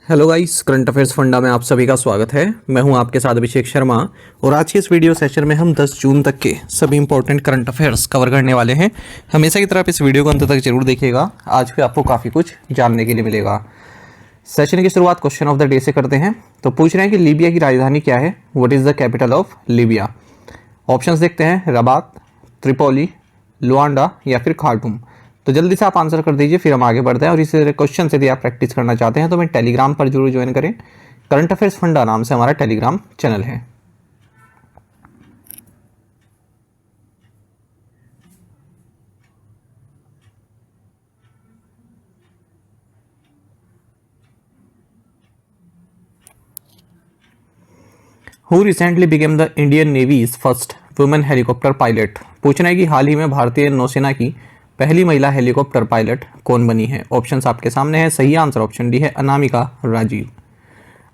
Hello guys, current affairs funda में आप सभी का स्वागत है। मैं हूं आपके साथ अभिषेक शर्मा और आज के इस वीडियो सेशन में हम 10 जून तक के सभी इंपॉर्टेंट करंट अफेयर्स कवर करने वाले हैं। हमेशा की तरह आप इस वीडियो को अंत तक जरूर देखिएगा, आज भी आपको काफ़ी कुछ जानने के लिए मिलेगा। सेशन की शुरुआत क्वेश्चन ऑफ द डे से करते हैं। तो पूछ रहे हैं कि लीबिया की राजधानी क्या है, what is the capital of Libya. Options देखते हैं, रबात, त्रिपोली, लुआंडा या फिर खार्टूम। तो जल्दी से आप आंसर कर दीजिए, फिर हम आगे बढ़ते हैं। और इस क्वेश्चन से यदि आप प्रैक्टिस करना चाहते हैं तो मैं टेलीग्राम पर जरूर ज्वाइन करें। करंट अफेयर्स फंडा नाम से हमारा टेलीग्राम चैनल है। Who recently became the Indian navy's first women helicopter pilot. पूछना है कि हाल ही में भारतीय नौसेना की पहली महिला हेलीकॉप्टर पायलट कौन बनी है। ऑप्शंस आपके सामने है। सही आंसर ऑप्शन डी है, अनामिका राजीव।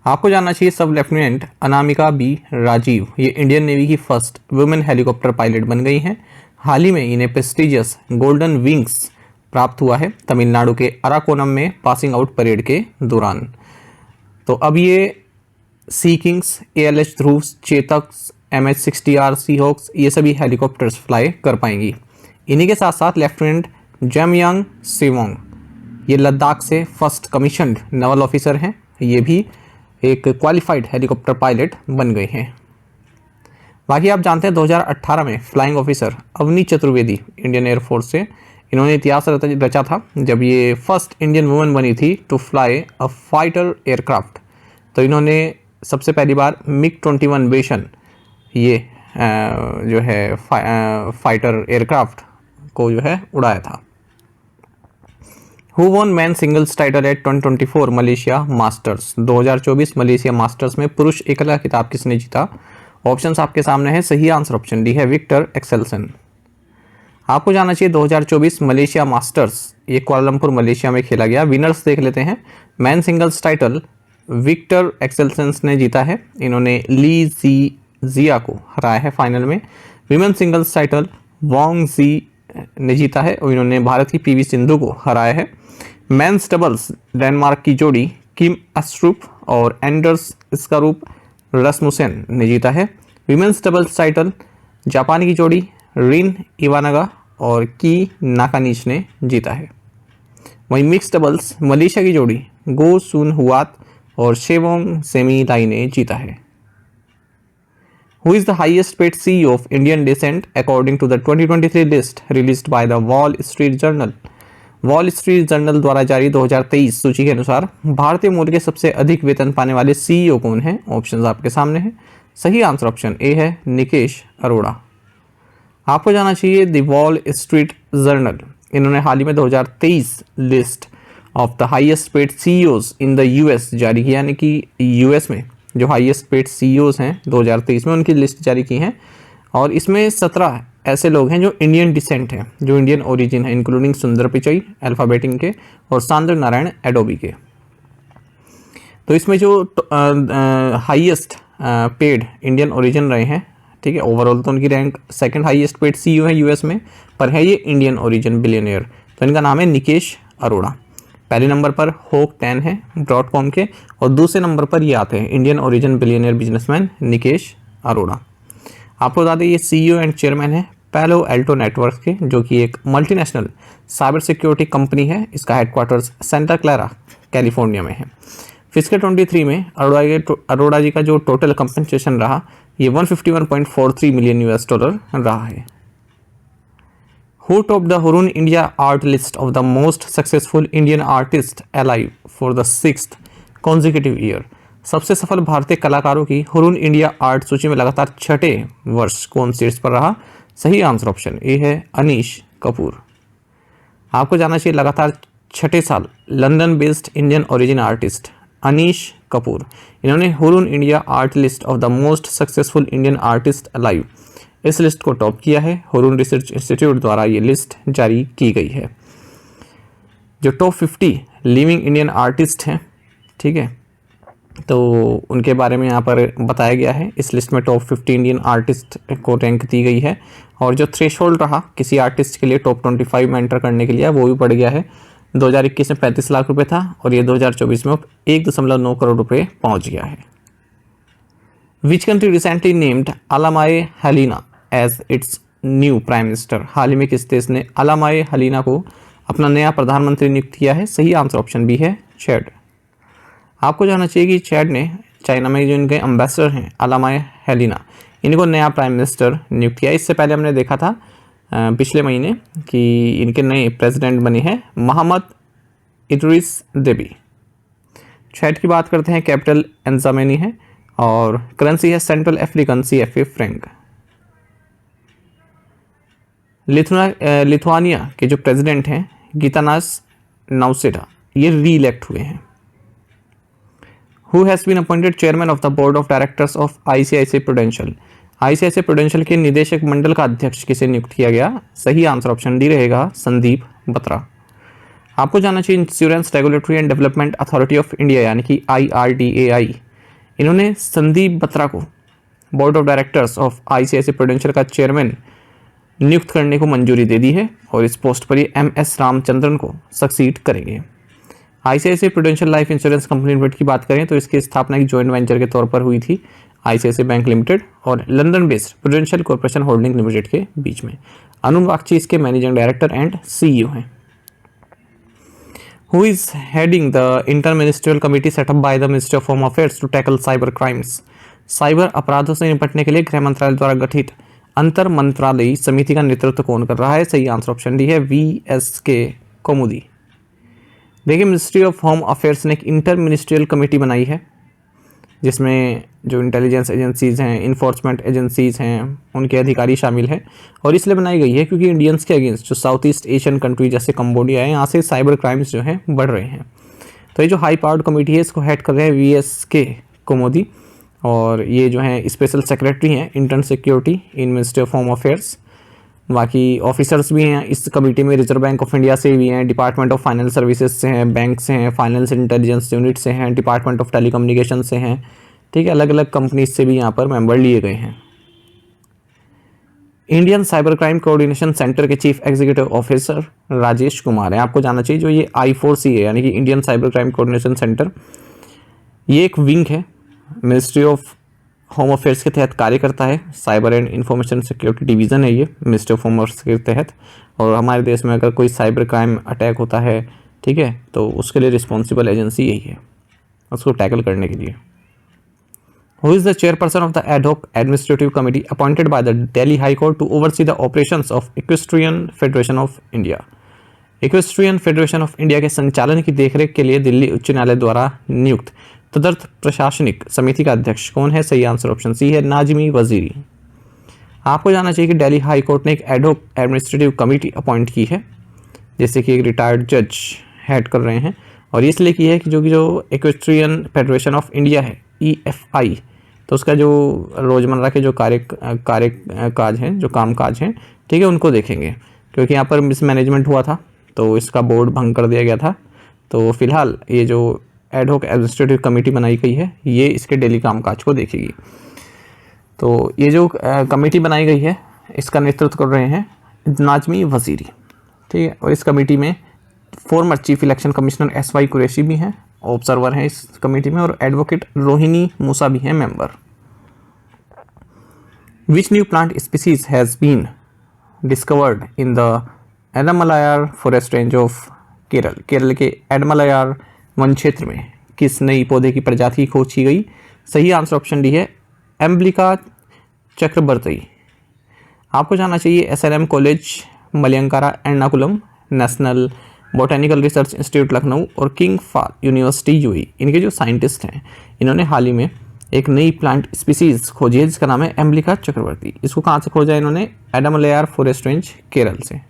आपको जानना चाहिए सब लेफ्टिनेंट अनामिका बी राजीव ये इंडियन नेवी की फर्स्ट वुमेन हेलीकॉप्टर पायलट बन गई हैं। हाल ही में इन्हें प्रेस्टिजियस गोल्डन विंग्स प्राप्त हुआ है तमिलनाडु के अराकोनम में पासिंग आउट परेड के दौरान। तो अब ये सी किंग्स, ALH ध्रुव, चेतक, MH-60R सीहॉक्स ये सभी हेलीकॉप्टर्स फ्लाई कर पाएंगी। इन्हीं के साथ साथ लेफ्टिनेंट जमयांग सेवोंग ये लद्दाख से फर्स्ट कमीशन्ड नेवल ऑफिसर हैं। ये भी एक क्वालिफाइड हेलीकॉप्टर पायलट बन गए हैं। बाकी आप जानते हैं 2018 में flying officer Avani Chaturvedi Indian air force से इन्होंने इतिहास रचा था जब ये फर्स्ट इंडियन वुमन बनी थी to fly a fighter aircraft. तो इन्होंने सबसे पहली बार MiG-21 वेशन ये जो है फाइटर एयरक्राफ्ट को जो है उड़ाया था। Who won man singles title at 2024 Malaysia masters. 2024 Malaysia masters में पुरुष एकला खिताब किसने जीता। ऑप्शंस आपके सामने है। सही आंसर ऑप्शन डी है, विक्टर एक्सेल्सन। आपको जानना चाहिए 2024 मलेशिया मास्टर्स ये कुआलालंपुर मलेशिया में खेला गया। विनर्स देख लेते हैं। Man singles title Victor Axelsen ने जीता है, इन्होंने ली जिया को हराया है फाइनल में। विमेन सिंगल्स टाइटल वांग जी ने जीता है और इन्होंने भारत की PV सिंधु को हराया है। मेंस डबल्स डेनमार्क की जोड़ी किम एस्ट्रूप और एंडर्स स्कारूप रस्मुसेन ने जीता है। विमेंस डबल्स टाइटल जापानी की जोड़ी रिन इवानागा और की नाकानीच ने जीता है। वहीं मिक्स डबल्स मलेशिया की जोड़ी गो सुन हुआत और शेवोंग सेमी लाई ने जीता है। Who is the highest paid CEO of Indian descent according to the 2023 list released by the Wall Street Journal? Wall street journal द्वारा जारी 2023 सूची के अनुसार भारतीय मूल के सबसे अधिक वेतन पाने वाले CEO कौन हैं। ऑप्शंस आपके सामने हैं। सही आंसर ऑप्शन ए है, निकेश अरोड़ा। आपको जाना चाहिए द वॉल स्ट्रीट जर्नल इन्होंने हाल ही में 2023 list of the highest paid CEOs in the US जारी किया, यानी कि US में जो हाईएस्ट पेड CEOs हैं 2023 में उनकी लिस्ट जारी की है। और इसमें 17 ऐसे लोग हैं जो इंडियन डिसेंट हैं, जो इंडियन ओरिजिन है, इंक्लूडिंग सुंदर पिचई अल्फाबेटिंग के और सांद्र नारायण एडोबी के। तो इसमें जो हाईएस्ट पेड इंडियन ओरिजिन रहे हैं, ठीक है, ओवरऑल तो उनकी rank second highest paid CEO है US में, पर है ये इंडियन ओरिजिन बिलियनियर। तो इनका नाम है निकेश अरोड़ा। पहले नंबर पर होक 10 है .com के और दूसरे नंबर पर ये आते हैं Indian origin billionaire businessman Nikesh Arora. आपको बता दें ये CEO एंड चेयरमैन है पैलो एल्टो नेटवर्क के, जो कि एक मल्टीनेशनल साइबर सिक्योरिटी कंपनी है। इसका हेडक्वार्टर्स सेंटा क्लारा कैलिफोर्निया में है। फिस्कल 23 में अरोड़ा जी का जो टोटल कंपनसेशन रहा ये 151.43 मिलियन US$ रहा है। Who topped the Hurun India art list of the most successful Indian artists alive for the 6th consecutive year? सबसे सफल भारतीय कलाकारों की हुरुन इंडिया आर्ट सूची में लगातार छठे वर्ष कौन शीर्ष पर रहा। सही आंसर ऑप्शन ए है, अनीश कपूर। आपको जानना चाहिए लगातार छठे साल London based Indian origin artist Anish Kapoor इन्होंने Hurun India art list of the most successful Indian artist alive इस लिस्ट को टॉप किया है। हुरुन रिसर्च इंस्टीट्यूट द्वारा ये लिस्ट जारी की गई है। जो टॉप 50 लिविंग इंडियन आर्टिस्ट हैं, ठीक है, तो उनके बारे में यहाँ पर बताया गया है। इस लिस्ट में टॉप 50 इंडियन आर्टिस्ट को रैंक दी गई है और जो थ्रेशोल्ड रहा किसी आर्टिस्ट के लिए टॉप 25 में एंटर करने के लिए वो भी बढ़ गया है। 2021 में 35 लाख रुपए था और ये 2024 में 1.9 करोड़ रुपए पहुंच गया है। Which country recently named Alamaye Halina as its new prime minister? हाल ही में किस देश ने अलामाए हलीना को अपना नया प्रधानमंत्री नियुक्त किया है? सही आंसर ऑप्शन बी है चैड। आपको जानना चाहिए कि चैड ने चाइना में जो इनके एम्बेसडर हैं अलामाए हलीना, इनको नया प्राइम मिनिस्टर नियुक्त किया। इससे पहले हमने देखा था पिछले महीने कि इनके नए प्रेसिडेंट बने हैं मोहम्मद इदरिस देबी। चैड की बात करते हैं, कैपिटल एंजामेनी है और करेंसी है central African CFA Frank. Lithuania के जो प्रेसिडेंट हैं गीतानास नाउसेडा, ये री इलेक्ट हुए हैं। Who has been appointed chairman of the board of directors of ICICI Prudential? ICICI Prudential के निदेशक मंडल का अध्यक्ष किसे नियुक्त किया गया? सही आंसर ऑप्शन डी रहेगा संदीप बत्रा। आपको जानना चाहिए insurance regulatory and development authority of India यानी कि IRDAI, इन्होंने संदीप बत्रा को board of directors of ICICI prudential का चेयरमैन नियुक्त करने को मंजूरी दे दी है और इस पोस्ट पर ये MS रामचंद्रन को सक्सीड करेंगे। ICICI prudential life insurance company limited की बात करें तो इसकी स्थापना एक जॉइंट वेंचर के तौर पर हुई थी ICICI बैंक लिमिटेड और London based prudential corporation holding limited के बीच में। अरुण बागची इसके मैनेजिंग डायरेक्टर एंड CEO हैं। Who is heading the inter-ministerial committee set up by the Ministry of Home Affairs to tackle cyber crimes? Cyber अपराधों से निपटने के लिए गृह मंत्रालय द्वारा गठित अंतर मंत्रालयी समिति का नेतृत्व कौन कर रहा है? सही आंसर ऑप्शन डी है VSK कौमुदी। देखिए, मिनिस्ट्री ऑफ होम अफेयर्स ने एक इंटर मिनिस्ट्रियल कमेटी बनाई है जिसमें जो इंटेलिजेंस एजेंसीज हैं, इन्फोर्समेंट एजेंसीज हैं, उनके अधिकारी शामिल हैं और इसलिए बनाई गई है क्योंकि इंडियंस के अगेंस्ट जो साउथ ईस्ट एशियन कंट्री जैसे कंबोडिया है, यहाँ से साइबर क्राइम्स जो हैं बढ़ रहे हैं। तो ये जो हाई पावर्ड कमेटी है इसको हेड कर रहे हैं VSK कौमुदी और ये जो है स्पेशल सेक्रेटरी हैं intern security in ministry of home affairs. बाकी ऑफिसर्स भी हैं इस कमेटी में, रिजर्व बैंक ऑफ इंडिया से भी हैं, डिपार्टमेंट ऑफ फाइनेंस सर्विसेज से हैं, बैंक से हैं, फाइनेंस इंटेलिजेंस यूनिट से हैं, डिपार्टमेंट ऑफ टेलीकम्युनिकेशन से हैं, ठीक है, अलग अलग कंपनीज से भी यहाँ पर मेंबर लिए गए हैं। Indian cyber crime coordination centre के chief executive officer Rajesh Kumar हैं। आपको जानना चाहिए जो ये I4C है यानी कि Indian cyber crime coordination centre, ये एक विंग है मिनिस्ट्री ऑफ होम अफेयर्स के तहत कार्य करता है। Cyber and information security division है ये मिनिस्ट्री ऑफ होम अफेयर्स के तहत और हमारे देश में अगर कोई साइबर क्राइम अटैक होता है, ठीक है, तो उसके लिए रिस्पॉन्सिबल एजेंसी यही है उसको टैकल करने के लिए। Who is the chairperson of the ad hoc administrative committee appointed by the Delhi High Court to oversee the operations of Equestrian Federation of India? Equestrian Federation of India के संचालन की देखरेख के लिए दिल्ली उच्च न्यायालय द्वारा नियुक्त तदर्थ प्रशासनिक समिति का अध्यक्ष कौन है? सही आंसर ऑप्शन सी है नाजमी वजीरी। आपको जानना चाहिए कि दिल्ली हाई कोर्ट ने एक ad hoc administrative committee appoint की है जैसे कि एक रिटायर्ड जज हेड कर रहे हैं और इसलिए की है कि जो इक्वेस्ट्रियन फेडरेशन ऑफ इंडिया है EFI, तो उसका जो रोज़मर्रा के जो काज हैं, जो काम काज हैं, ठीक है, उनको देखेंगे क्योंकि यहाँ पर मिसमैनेजमेंट हुआ था तो इसका बोर्ड भंग कर दिया गया था। तो फिलहाल ये जो एड होक एडमिनिस्ट्रेटिव कमेटी बनाई गई है ये इसके डेली कामकाज को देखेगी। तो ये जो कमेटी बनाई गई है इसका नेतृत्व कर रहे हैं नाजमी वजीरी, ठीक है, और इस कमेटी में former chief election commissioner SY Qureshi भी हैं, ऑब्जर्वर हैं इस कमेटी में, और एडवोकेट रोहिणी मूसा भी हैं member. Which new plant species has been discovered in the Adamalayar forest range of Kerala? Kerala के एडमलायर वन क्षेत्र में किस नई पौधे की प्रजाति की खोज की गई? सही आंसर ऑप्शन डी है एम्ब्लिका चक्रवर्ती। आपको जानना चाहिए SLM college Malankara Ernakulam, national botanical research institute Lucknow और किंग फार यूनिवर्सिटी UAE, इनके जो साइंटिस्ट हैं इन्होंने हाल ही में एक नई प्लांट स्पीसीज खोजी है जिसका नाम है एम्ब्लिका चक्रवर्ती। इसको कहाँ से खोजा है इन्होंने? एडमलायर फॉरेस्ट रेंज केरल से।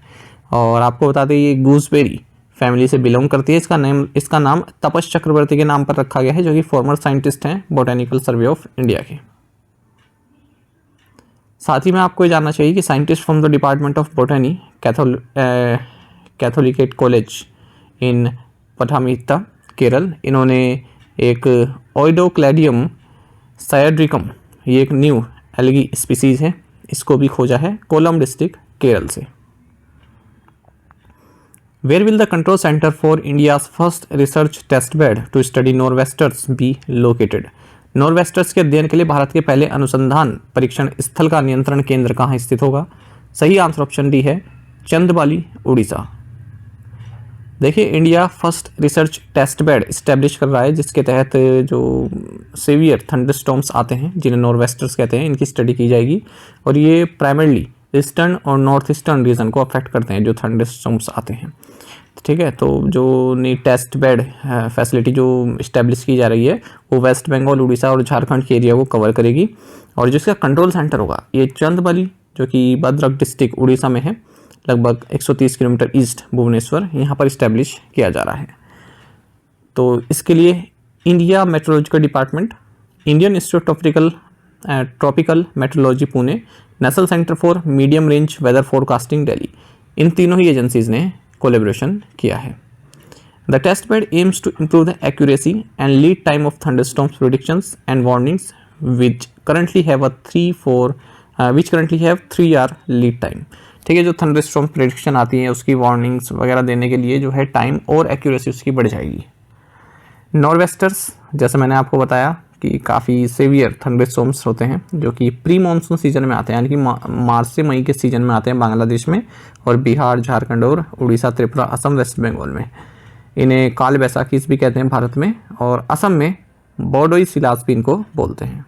और आपको बता दें ये गूसबेरी फैमिली से बिलोंग करती है। इसका नाम तपस चक्रवर्ती के नाम पर रखा गया है जो कि फॉर्मर साइंटिस्ट हैं बोटेनिकल सर्वे ऑफ इंडिया के। साथ ही में आपको ये जानना चाहिए कि scientist from the department of botany Catholicate college in Pathanamthitta Kerala, इन्होंने एक ओइडोक्लैडियम सायड्रिकम, ये एक न्यू एल्गी स्पीसीज है, इसको भी खोजा है कोलम डिस्ट्रिक्ट केरल से। Where will the control centre for India's first research test bed to study nor'westers be located? Nor'westers के अध्ययन के लिए भारत के पहले अनुसंधान परीक्षण स्थल का नियंत्रण केंद्र कहाँ स्थित होगा? सही आंसर ऑप्शन डी है चंदबाली, उड़ीसा। देखिए, India first research test bed establish कर रहा है, जिसके तहत जो सीवियर थंडरस्टॉर्म्स आते हैं, जिन्हें नॉर्वेस्टर्स कहते हैं, इनकी स्टडी की जाएगी। और ये प्राइमरली ईस्टर्न और नॉर्थ ईस्टर्न रीजन को अफेक्ट करते हैं, जो थंडरस्टॉर्म्स आते हैं। ठीक है, तो जो नई टेस्ट बेड फैसिलिटी जो इस्टेब्लिश की जा रही है, वो वेस्ट बंगाल, उड़ीसा और झारखंड के एरिया को कवर करेगी। और जिसका कंट्रोल सेंटर होगा ये चंदबाली, जो कि भद्रक डिस्ट्रिक्ट उड़ीसा में है, लगभग 130 किलोमीटर ईस्ट भुवनेश्वर, यहाँ पर इस्टेब्लिश किया जा रहा है। तो इसके लिए India meteorological department, Indian institute of tropical meteorology Pune, national centre for medium range weather forecasting Delhi, इन तीनों ही एजेंसीज ने कोलेबोरेशन किया है। The test bed aims to improve the accuracy and lead time of thunderstorms predictions and warnings which currently have 3 hour lead time. ठीक है, जो thunderstorm prediction आती है उसकी वार्निंग्स वगैरह देने के लिए जो है टाइम और एक्यूरेसी उसकी बढ़ जाएगी। नॉर्वेस्टर्स, जैसे मैंने आपको बताया कि काफ़ी सीवियर थंडरस्टॉर्म्स होते हैं, जो कि प्री मानसून सीजन में आते हैं, यानी कि मार्च से मई के सीजन में आते हैं बांग्लादेश में, और बिहार, झारखंड और उड़ीसा, त्रिपुरा, असम, वेस्ट बंगाल में। इन्हें काल बैसाखीज भी कहते हैं भारत में, और असम में बोडोई सिलास भी इनको बोलते हैं।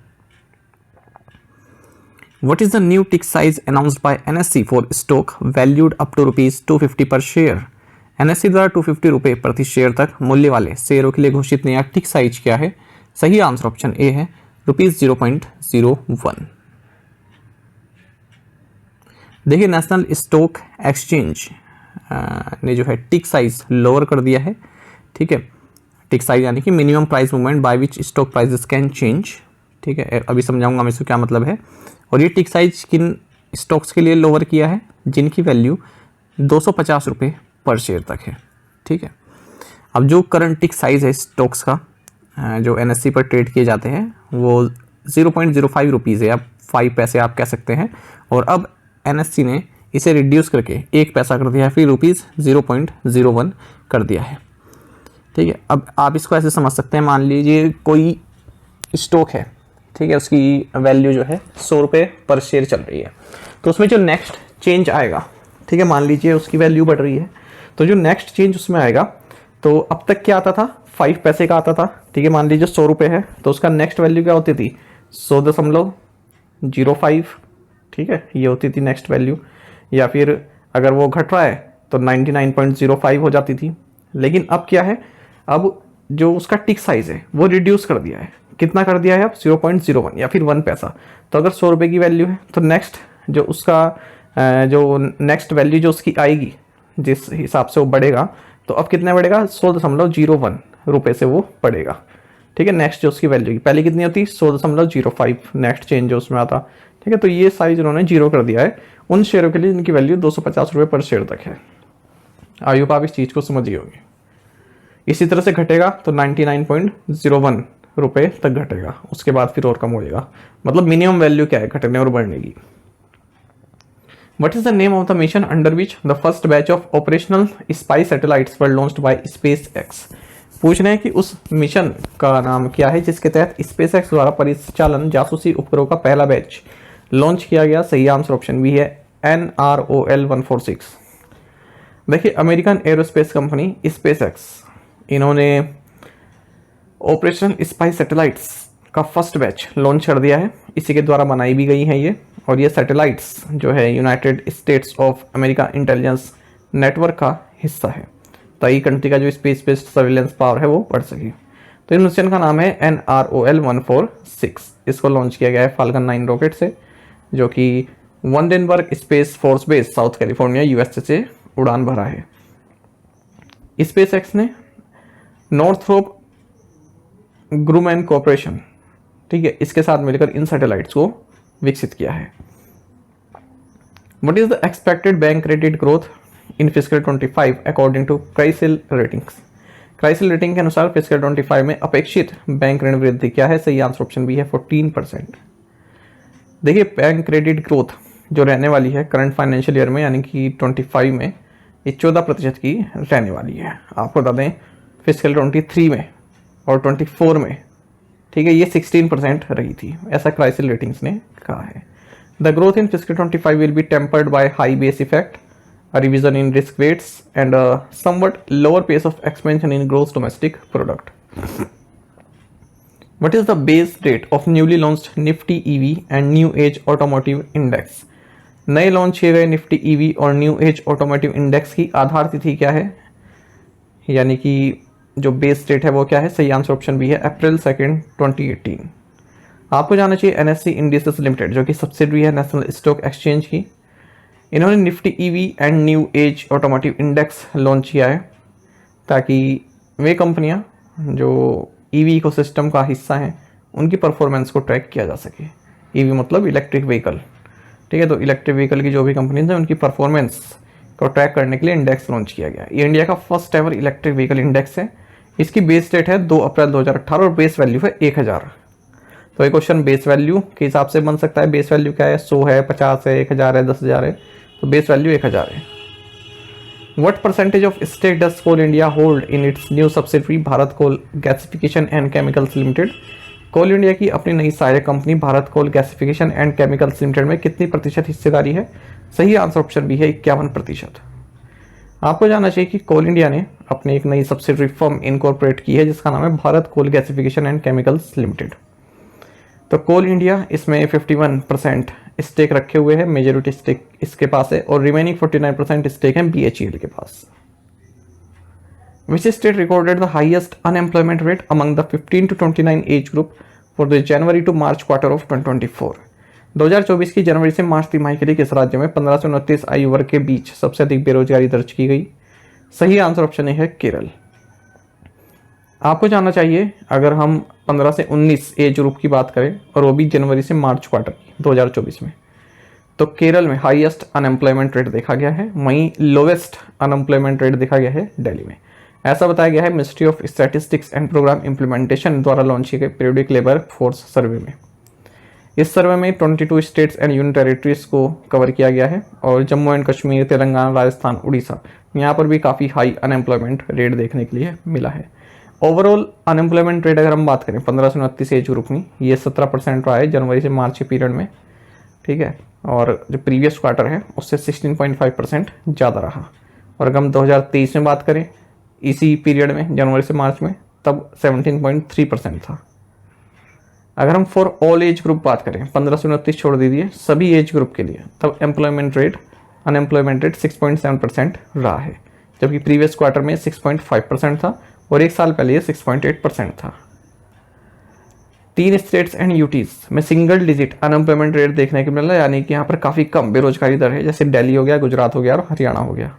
What is the new tick size announced by NSE for stock valued up to rupees 250 per share? NSE द्वारा 250 रुपये प्रति शेयर तक मूल्य वाले शेयरों के लिए घोषित नया टिक साइज क्या है? सही आंसर ऑप्शन ए है ₹0.01। देखिए, नेशनल स्टॉक एक्सचेंज ने जो है टिक साइज लोअर कर दिया है। ठीक है, टिक साइज यानी कि minimum price movement by which stock prices can change. ठीक है, अभी समझाऊंगा मैं इसको क्या मतलब है। और ये टिक साइज किन स्टॉक्स के लिए लोअर किया है? जिनकी वैल्यू 250 रुपये पर शेयर तक है। ठीक है, अब जो करंट टिक साइज है स्टॉक्स का जो NSE पर ट्रेड किए जाते हैं वो 0.05 रुपीज़ है, या 5 पैसे आप कह सकते हैं। और अब NSE ने इसे रिड्यूस करके 1 पैसा कर दिया है, फिर ₹0.01 कर दिया है। ठीक है, अब आप इसको ऐसे समझ सकते हैं, मान लीजिए कोई स्टॉक है, ठीक है, उसकी वैल्यू जो है 100 रुपये पर शेयर चल रही है, तो उसमें जो नेक्स्ट चेंज आएगा, ठीक है, मान लीजिए उसकी वैल्यू बढ़ रही है, तो जो नेक्स्ट चेंज उसमें आएगा, तो अब तक क्या आता था? 5 पैसे का आता था। ठीक है, मान लीजिए 100 रुपये है, तो उसका नेक्स्ट वैल्यू क्या होती थी? 100.05। ठीक है, ये होती थी नेक्स्ट वैल्यू। या फिर अगर वो घट रहा है तो 99.05 हो जाती थी। लेकिन अब क्या है, अब जो उसका टिक साइज है वो रिड्यूस कर दिया है। कितना कर दिया है अब? 0.01 या फिर 1 पैसा। तो अगर 100 रुपये की वैल्यू है तो नेक्स्ट जो उसका जो नेक्स्ट वैल्यू जो उसकी आएगी, जिस हिसाब से वो बढ़ेगा, तो अब कितना बढ़ेगा? 100.01 रुपये से वो बढ़ेगा। ठीक है, नेक्स्ट जो उसकी वैल्यू की पहले कितनी होती? 100.05 नेक्स्ट चेंज जो उसमें आता। ठीक है, तो ये साइज उन्होंने 0 कर दिया है उन शेयरों के लिए जिनकी वैल्यू 250 रुपये पर शेयर तक है। आई होप आप इस चीज़ को समझिए होगी। इसी तरह से घटेगा तो 99.01 रुपये तक घटेगा, उसके बाद फिर और कम हो जाएगा। मतलब मिनिमम वैल्यू क्या है घटने और बढ़ने की। What is the name of the mission under which the first batch of operational spy satellites were launched by SpaceX? पूछ रहे हैं कि उस मिशन का नाम क्या है जिसके तहत SpaceX द्वारा परिचालन जासूसी उपग्रहों का पहला बैच लॉन्च किया गया। सही आंसर ऑप्शन बी है NROL 146। देखिए, अमेरिकन एरोस्पेस कंपनी SpaceX, इन्होंने ऑपरेशन स्पाई सैटेलाइट्स का फर्स्ट बैच लॉन्च कर दिया है। इसी के द्वारा बनाई भी गई हैं ये, और ये सैटेलाइट्स जो है United states of America intelligence network का हिस्सा है, ताकि कंट्री का जो स्पेस बेस्ड सर्विलेंस पावर है वो बढ़ सके। तो इन मिशन का नाम है NROL 146। इसको लॉन्च किया गया है फाल्कन 9 रॉकेट से, जो कि Vandenberg space force base south California USA से उड़ान भरा है। SpaceX ने नॉर्थरोप ग्रुमैन कॉर्पोरेशन, ठीक है, इसके साथ मिलकर इन सैटेलाइट्स को विकसित किया है। What is the expected bank credit growth in fiscal 25 according to CRISIL ratings? CRISIL rating के अनुसार फिस्कल 25 में अपेक्षित बैंक ऋण वृद्धि क्या है? सही आंसर ऑप्शन बी है 14%। देखिए, बैंक क्रेडिट ग्रोथ जो रहने वाली है करंट फाइनेंशियल ईयर में, यानी कि 25 में, ये 14% की रहने वाली है। आपको बता दें फिजिकल 23 में और 24 में, ठीक है, ये 16% रही थी, ऐसा क्राइसिल रेटिंग्स ने कहा है। The growth in physical 25 will be tempered by high base effect, a revision in risk weights and a somewhat lower pace of expansion in gross domestic product. What is the base rate of newly launched Nifty EV and New Age Automotive Index? नए launch किए गए Nifty EV और new age automotive index की आधार तिथि क्या है, यानी कि जो बेस रेट है वो क्या है? सही आंसर ऑप्शन बी है, अप्रैल 2, 2018। आपको जाना चाहिए एनएससी इंडिसेस लिमिटेड जो कि सब्सिडरी है नेशनल स्टॉक एक्सचेंज की, इन्होंने Nifty EV and new age automotive index launch किया है ताकि वे कंपनियां जो ईवी इकोसिस्टम का हिस्सा हैं उनकी परफॉर्मेंस को ट्रैक किया जा सके। ईवी मतलब इलेक्ट्रिक व्हीकल, ठीक है, तो इलेक्ट्रिक व्हीकल की जो भी कंपनीज हैं उनकी परफॉर्मेंस को ट्रैक करने के लिए इंडेक्स लॉन्च किया गया। ये इंडिया का first ever electric vehicle index है। इसकी बेस डेट है 2 अप्रैल 2018 और बेस वैल्यू है 1000। तो ये क्वेश्चन बेस वैल्यू के हिसाब से बन सकता है। बेस वैल्यू क्या है? 100 है, 50 है, 1000 है, 10,000 है, तो बेस वैल्यू 1000 है। What percentage of stake does Coal India hold in its new subsidiary Bharat coal gasification and chemicals limited? Coal India की अपनी नई सहायक company Bharat coal gasification and chemicals limited में कितनी प्रतिशत हिस्सेदारी है? सही आंसर ऑप्शन बी है, 51%। आपको जानना चाहिए कि कोल इंडिया ने अपनी एक नई सब्सिडरी फर्म इनकॉर्पोरेट की है जिसका नाम है Bharat coal gasification and chemicals limited. तो कोल इंडिया इसमें 51% स्टेक रखे हुए है, मेजोरिटी स्टेक इसके पास है, और रिमेनिंग 49% स्टेक है BHEL के पास। Which state recorded the highest unemployment rate among the 15 to 29 age group for the January to March quarter of 2024? 2024 की जनवरी से मार्च तिमाही के लिए किस राज्य में 15 से 29 आयु वर्ग के बीच सबसे अधिक बेरोजगारी दर्ज की गई? सही आंसर ऑप्शन है केरल। आपको जानना चाहिए अगर हम 15 से 19 एज ग्रुप की बात करें और वो भी जनवरी से मार्च क्वार्टर की 2024 में, तो केरल में हाईएस्ट अनएम्प्लॉयमेंट रेट देखा गया है, वहीं लोवेस्ट अनएम्प्लॉयमेंट रेट देखा गया है दिल्ली में। ऐसा बताया गया है ministry of statistics and programme implementation द्वारा लॉन्च किए गए पीरियडिक लेबर फोर्स सर्वे में। इस सर्वे में 22 स्टेट्स एंड यूनियन टेरिटरीज को कवर किया गया है और जम्मू एंड कश्मीर, तेलंगाना, राजस्थान, उड़ीसा, यहाँ पर भी काफ़ी हाई अनएम्प्लॉयमेंट रेट देखने के लिए मिला है। ओवरऑल अनएम्प्लॉयमेंट रेट अगर हम बात करें 15 से 29 एज ग्रुप में, ये 17% रहा है जनवरी से मार्च के पीरियड में, ठीक है, और जो प्रीवियस क्वार्टर है उससे 16.5% ज़्यादा रहा। और अगर हम 2023 में बात करें इसी पीरियड में जनवरी से मार्च में, तब 17.3% था। अगर हम फॉर ऑल एज ग्रुप बात करें 15 से 29 छोड़ दीजिए, सभी एज ग्रुप के लिए, तब अनएम्प्लॉयमेंट रेट 6.7% रहा है, जबकि प्रीवियस क्वार्टर में 6.5% था और एक साल पहले ये 6.8% था। 3 स्टेट्स एंड यूटीज में सिंगल डिजिट अनएम्प्लॉयमेंट रेट देखने को मिला, यानी कि यहाँ पर काफ़ी कम बेरोजगारी दर है, जैसे दिल्ली हो गया, गुजरात हो गया और हरियाणा हो गया।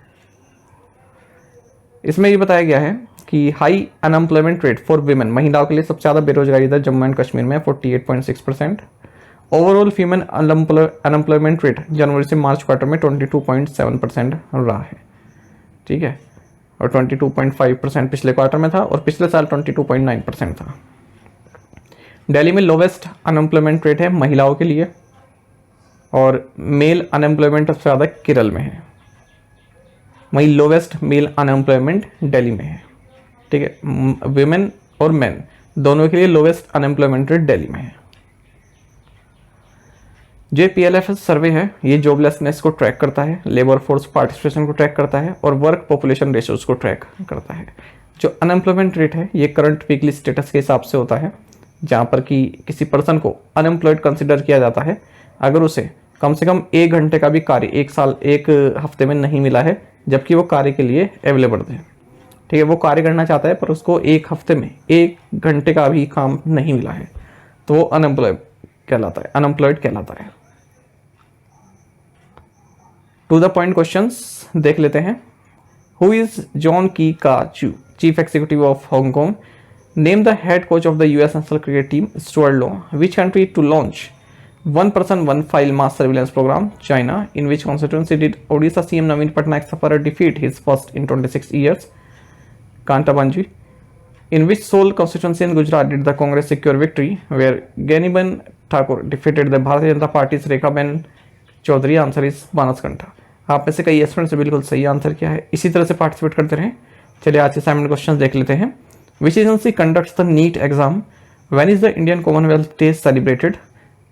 इसमें ये बताया गया है कि high unemployment rate for women, महिलाओं के लिए सबसे ज़्यादा बेरोजगारी दर जम्मू एंड कश्मीर में 48.6%। ओवरऑल फीमेल अनएम्प्लॉयमेंट रेट जनवरी से मार्च क्वार्टर में 22.7% रहा है, ठीक है, और 22.5% पिछले क्वार्टर में था और पिछले साल 22.9% था। दिल्ली में लोवेस्ट अनएम्प्लॉयमेंट रेट है महिलाओं के लिए और मेल अनएम्प्लॉयमेंट सबसे ज़्यादा केरल में है, वहीं लोवेस्ट मेल अनएम्प्लॉयमेंट दिल्ली में है, ठीक है। विमेन और मेन दोनों के लिए लोवेस्ट अनएम्प्लॉयमेंट रेट दिल्ली में है। जो PLFS सर्वे है ये जॉबलेसनेस को ट्रैक करता है, लेबर फोर्स पार्टिसिपेशन को ट्रैक करता है और वर्क पॉपुलेशन रेशियोज को ट्रैक करता है। जो अनएम्प्लॉयमेंट रेट है ये करंट वीकली स्टेटस के हिसाब से होता है, जहाँ पर कि किसी पर्सन को अनएम्प्लॉयड कंसिडर किया जाता है अगर उसे कम से कम 1 घंटे का भी कार्य एक हफ्ते में नहीं मिला है, जबकि वो कार्य के लिए अवेलेबल है, ठीक है, वो कार्य करना चाहता है पर उसको 1 हफ्ते में 1 घंटे का भी काम नहीं मिला है, तो वो अनएम्प्लॉयड कहलाता है। टू द पॉइंट क्वेश्चंस देख लेते हैं। हु इज जॉन की का Chiu, chief executive of Hong Kong? Name the head coach of the US national cricket team Stuart Law. Which country to launch 1 person 1 file mass surveillance program? China. In which constituency did Odisha CM Naveen Patnaik suffer a defeat, his first in 26 years? Kantabanji. In which sole constituency in Gujarat did the Congress secure victory, where Ganiban Thakur defeated the Bharatiya Janata Party's Rekhaben Chaudhary? Answer is Banaskantha. आप में से कई aspirants से बिल्कुल सही answer किया है। इसी तरह से पार्टिसिपेट करते रहें। चलिए आज के असाइनमेंट क्वेश्चन देख लेते हैं। Which agency conducts the NEET exam? When is the Indian Commonwealth Day celebrated?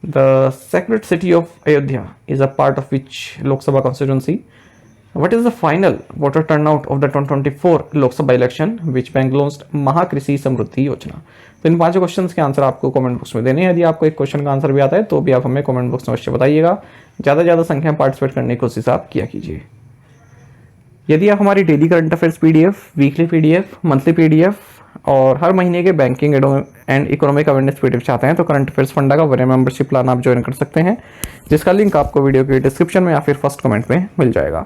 The sacred city of Ayodhya is a part of which Lok Sabha constituency? What is the final voter turnout of the 2024 Lok Sabha election which bank launched Mahakrishi Samriddhi Yojana? तो इन पांचों questions के answer आपको comment box में देने हैं। यदि आपको एक क्वेश्चन का आंसर भी आता है तो भी आप हमें कमेंट बॉक्स में अवश्य बताइएगा। ज़्यादा से ज़्यादा संख्या में पार्टिसिपेट करने की कोशिश आप किया कीजिए। यदि आप हमारी daily current affairs PDF, weekly PDF, monthly PDF और हर महीने के banking and economic awareness PDF चाहते हैं तो करंट अफेयर्स फंडा का वरीय मेंबरशिप प्लान आप ज्वाइन कर सकते हैं, जिसका लिंक आपको वीडियो के डिस्क्रिप्शन में या फिर फर्स्ट कमेंट में मिल जाएगा।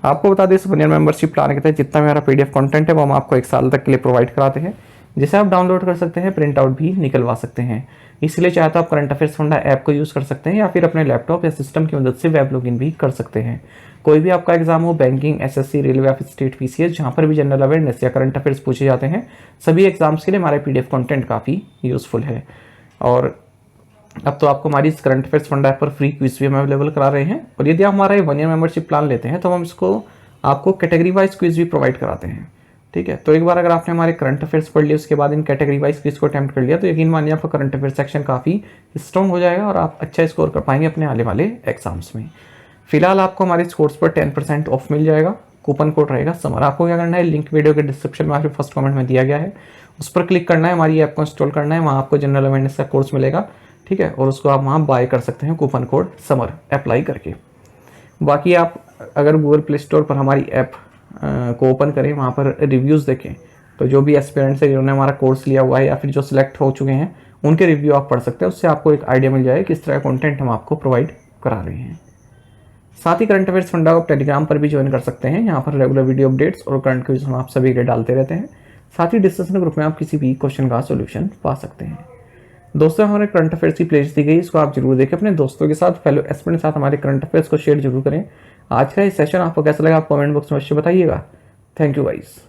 आपको बता दें, इस वरीय मेंबरशिप प्लान के तहत जितना भी हमारा पीडीएफ कंटेंट है वो हम आपको 1 साल तक के लिए प्रोवाइड कराते हैं, जिसे आप डाउनलोड कर सकते हैं, प्रिंट आउट भी निकलवा सकते हैं। इसलिए चाहे तो आप करंट अफेयर्स फंडा ऐप को यूज़ कर सकते हैं या फिर अपने लैपटॉप या सिस्टम की मदद से वेब लॉगिन भी कर सकते हैं। कोई भी आपका एग्जाम हो, बैंकिंग, एसएससी, रेलवे या फिर स्टेट पीसीएस, जहाँ पर भी जनरल अवेयरनेस या करंट अफेयर्स पूछे जाते हैं, सभी एग्जाम्स के लिए हमारा पीडीएफ कंटेंट काफ़ी यूजफुल है। और अब तो आपको हमारी इस करंट अफेयर्स फंडा ऐप पर फ्री क्विज भी हम अवेलेबल करा रहे हैं। और यदि आप हमारा 1 ईयर मेंबरशिप प्लान लेते हैं तो हम इसको आपको कैटेगरी वाइज क्विज भी प्रोवाइड कराते हैं। ठीक है, तो एक बार अगर आपने हमारे करंट अफेयर्स पढ़ लिया, उसके बाद इन कैटेगरी वाइज क्विज को अटेम्प्ट कर लिया, तो यकीन मानिए आपका करंट अफेयर्स सेक्शन काफ़ी स्ट्रॉन्ग हो जाएगा और आप अच्छा स्कोर कर पाएंगे अपने आने वाले एग्जाम्स में। फिलहाल आपको हमारे इस कोर्स पर 10% ऑफ मिल जाएगा। कूपन कोड रहेगा समर। आपको क्या करना है, लिंक वीडियो के डिस्क्रिप्शन में फिर फर्स्ट कमेंट में दिया गया है, उस पर क्लिक करना है, हमारी ऐप को इंस्टॉल करना है, वहाँ आपको जनरल अवेयरनेस का कोर्स मिलेगा। ठीक है, और उसको आप वहाँ बाय कर सकते हैं कूपन कोड समर अप्लाई करके। बाकी आप अगर गूगल प्ले स्टोर पर हमारी ऐप को ओपन करें, वहाँ पर रिव्यूज़ देखें, तो जो भी एस्पिरेंट्स है जिन्होंने हमारा कोर्स लिया हुआ है या फिर जो सिलेक्ट हो चुके हैं, उनके रिव्यू आप पढ़ सकते हैं। उससे आपको एक आइडिया मिल जाएगा किस तरह का कंटेंट हम आपको प्रोवाइड करा रहे हैं। साथ ही करंट अफेयर्स फंडा को आप टेलीग्राम पर भी ज्वाइन कर सकते हैं। यहाँ पर रेगुलर वीडियो अपडेट्स और करंट क्विज हम आप सभी के डालते रहते हैं। साथ ही डिस्कशन ग्रुप में आप किसी भी क्वेश्चन का सोल्यूशन पा सकते हैं। दोस्तों, हमारे करंट अफेयर्स की प्लेलिस्ट दी गई, इसको आप जरूर देखें, अपने दोस्तों के साथ, फेलो एस्पिरेंट के साथ हमारे करंट अफेयर्स को शेयर जरूर करें। आज का ये सेशन आपको कैसा लगा आप कमेंट बॉक्स में अवश्य बताइएगा। Thank you guys.